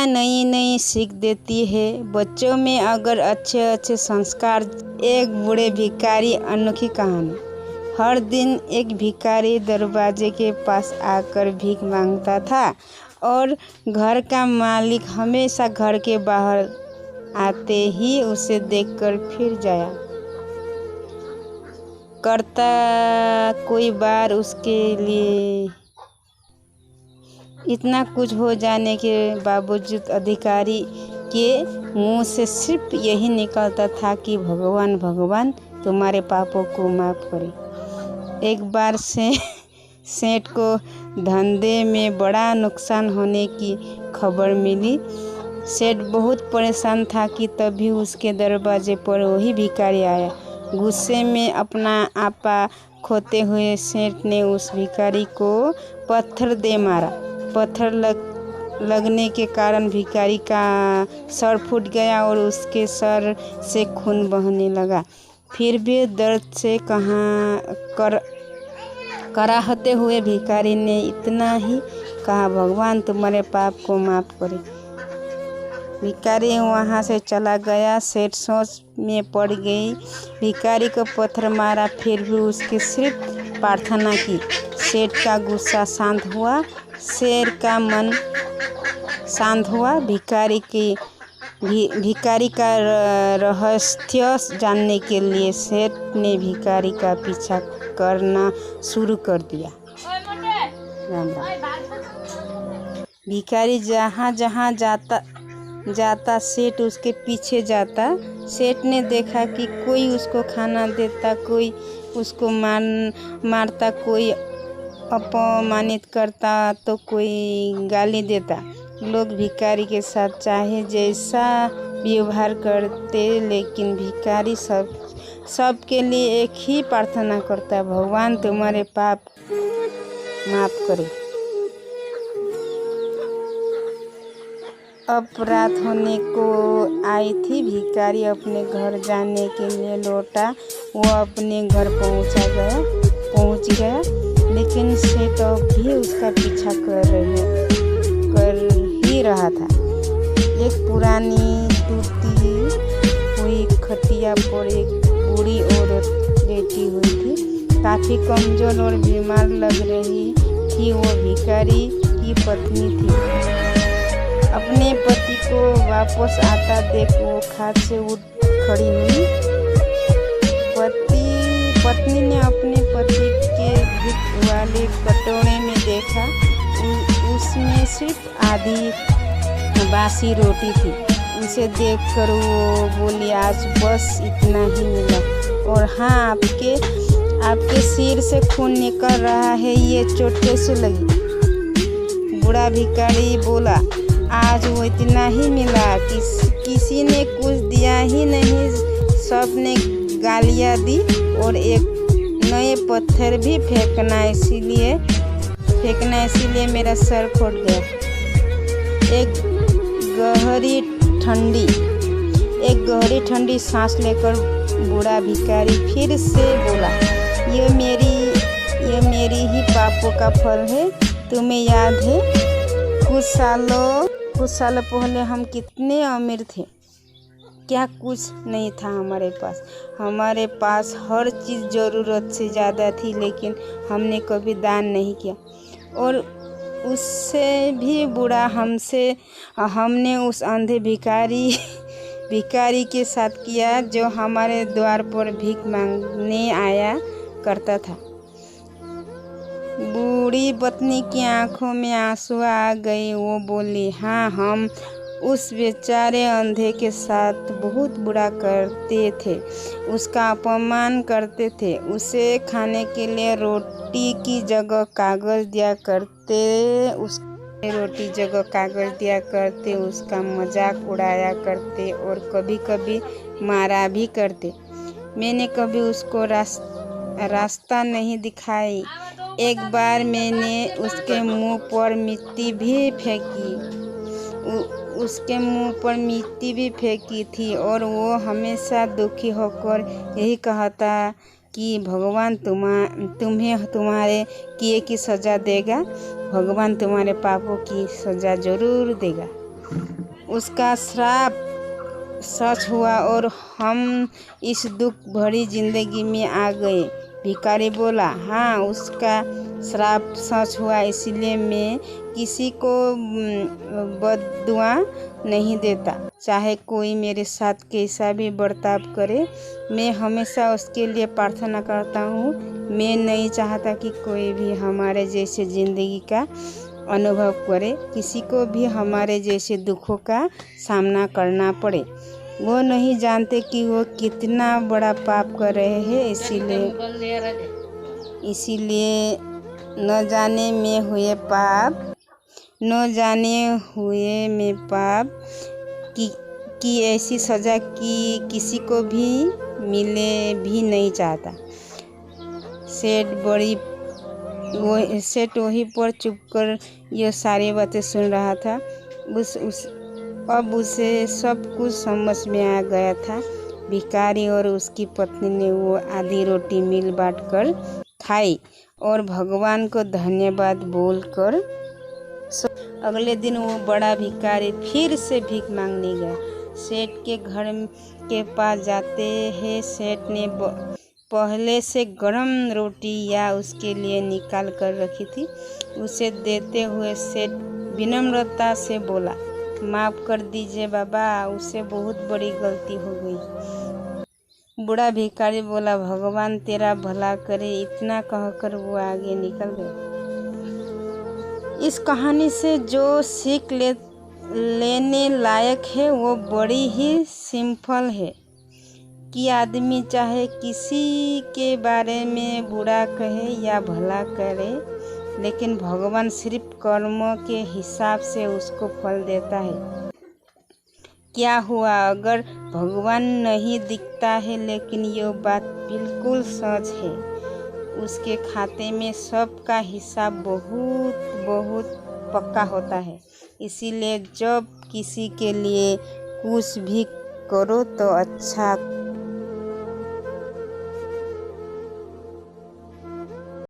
नई नई सीख देती है। बच्चों में अगर अच्छे अच्छे संस्कार। एक बूढ़े भिखारी अनोखी कहानी। हर दिन एक भिखारी दरवाजे के पास आकर भीख मांगता था और घर का मालिक हमेशा घर के बाहर आते ही उसे देखकर फिर जाया करता। कोई बार उसके लिए इतना कुछ हो जाने के बावजूद अधिकारी के मुंह से सिर्फ यही निकलता था कि भगवान भगवान तुम्हारे पापों को माफ़ करे। एक बार से सेठ को धंधे में बड़ा नुकसान होने की खबर मिली। सेठ बहुत परेशान था कि तभी उसके दरवाजे पर वही भिखारी आया। गुस्से में अपना आपा खोते हुए सेठ ने उस भिखारी को पत्थर दे मारा। पत्थर लगने के कारण भिखारी का सर फूट गया और उसके सर से खून बहने लगा। फिर भी दर्द से कराहते हुए भिखारी ने इतना ही कहा, भगवान तुम्हारे पाप को माफ़ करे। भिखारी वहाँ से चला गया। सेठ सोच में पड़ गई। भिखारी को पत्थर मारा, फिर भी उसकी सिर्फ प्रार्थना की। सेठ का गुस्सा शांत हुआ, शेर का मन शांत हुआ। भिखारी का रहस्य जानने के लिए सेठ ने भिखारी का पीछा करना शुरू कर दिया। राम राम। भिखारी जहाँ जहाँ जाता सेठ उसके पीछे जाता। सेठ ने देखा कि कोई उसको खाना देता, कोई उसको मारता, कोई अपमानित करता तो कोई गाली देता। लोग भिखारी के साथ चाहे जैसा व्यवहार करते, लेकिन भिखारी सबके लिए एक ही प्रार्थना करता, भगवान तुम्हारे पाप माफ़ करे। अब रात होने को आई थी। भिखारी अपने घर जाने के लिए लौटा। वो अपने घर पहुंच गया, लेकिन सेठ अब भी उसका पीछा कर ही रहा था। एक पुरानी टूटी हुई खटिया पर एक बूढ़ी औरत लेटी हुई थी। काफ़ी कमज़ोर और बीमार लग रही थी। वो भिखारी की पत्नी थी। अपने पति को वापस आता देख वो खाट से उठ खड़ी हुई। पत्नी ने अपने पति के दूध वाले कटोरे में देखा, उसमें सिर्फ आधी बासी रोटी थी। उसे देखकर वो बोली, आज बस इतना ही मिला। और हाँ, आपके सिर से खून निकल रहा है, ये चोट कैसे लगी? बूढ़ा भिखारी बोला, आज वो इतना ही मिला, किसी ने कुछ दिया ही नहीं, सब ने गालियाँ दी और एक नए पत्थर भी फेंकना, इसीलिए मेरा सर फूट गया। एक गहरी ठंडी सांस लेकर बूढ़ा भिखारी फिर से बोला, ये मेरी ही पापों का फल है। तुम्हें याद है कुछ सालों पहले हम कितने अमीर थे? क्या कुछ नहीं था हमारे पास हर चीज़ ज़रूरत से ज़्यादा थी, लेकिन हमने कभी दान नहीं किया। और उससे भी बुरा हमने उस अंधे भिखारी के साथ किया जो हमारे द्वार पर भीख मांगने आया करता था। बूढ़ी पत्नी की आंखों में आंसू आ गए। वो बोली, हाँ, हम उस बेचारे अंधे के साथ बहुत बुरा करते थे, उसका अपमान करते थे, उसे खाने के लिए रोटी की जगह कागज़ दिया करते, उसका मजाक उड़ाया करते और कभी कभी मारा भी करते। मैंने कभी उसको रास्ता नहीं दिखाई। एक बार मैंने उसके मुंह पर मिट्टी भी फेंकी थी और वो हमेशा दुखी होकर यही कहता कि भगवान तुम्हें तुम्हारे किए की सज़ा देगा, भगवान तुम्हारे पापों की सज़ा ज़रूर देगा। उसका श्राप सच हुआ और हम इस दुख भरी जिंदगी में आ गए। भिखारी बोला, हाँ, उसका श्राप सच हुआ, इसलिए मैं किसी को बद्दुआ नहीं देता। चाहे कोई मेरे साथ कैसा भी बर्ताव करे, मैं हमेशा उसके लिए प्रार्थना करता हूँ। मैं नहीं चाहता कि कोई भी हमारे जैसे ज़िंदगी का अनुभव करे, किसी को भी हमारे जैसे दुखों का सामना करना पड़े। वो नहीं जानते कि वो कितना बड़ा पाप कर रहे हैं, इसीलिए न जाने हुए में पाप की ऐसी सज़ा कि किसी को भी मिले भी नहीं चाहता। सेठ वहीं पर चुपकर ये सारी बातें सुन रहा था। अब उसे सब कुछ समझ में आ गया था। भिखारी और उसकी पत्नी ने वो आधी रोटी मिल बांट कर खाई और भगवान को धन्यवाद बोलकर अगले दिन वो बड़ा भिखारी फिर से भीख मांगने गया। सेठ के घर के पास जाते हैं सेठ ने पहले से गरम रोटी या उसके लिए निकाल कर रखी थी। उसे देते हुए सेठ विनम्रता से बोला, माफ़ कर दीजिए बाबा, उससे बहुत बड़ी गलती हो गई। बूढ़ा भिखारी बोला, भगवान तेरा भला करे। इतना कहकर वो आगे निकल गया। इस कहानी से जो सीख लेने लायक है वो बड़ी ही सिंपल है कि आदमी चाहे किसी के बारे में बुरा कहे या भला करे, लेकिन भगवान सिर्फ कर्मों के हिसाब से उसको फल देता है। क्या हुआ अगर भगवान नहीं दिखता है, लेकिन ये बात बिल्कुल सच है, उसके खाते में सबका हिसाब बहुत बहुत पक्का होता है। इसीलिए जब किसी के लिए कुछ भी करो तो अच्छा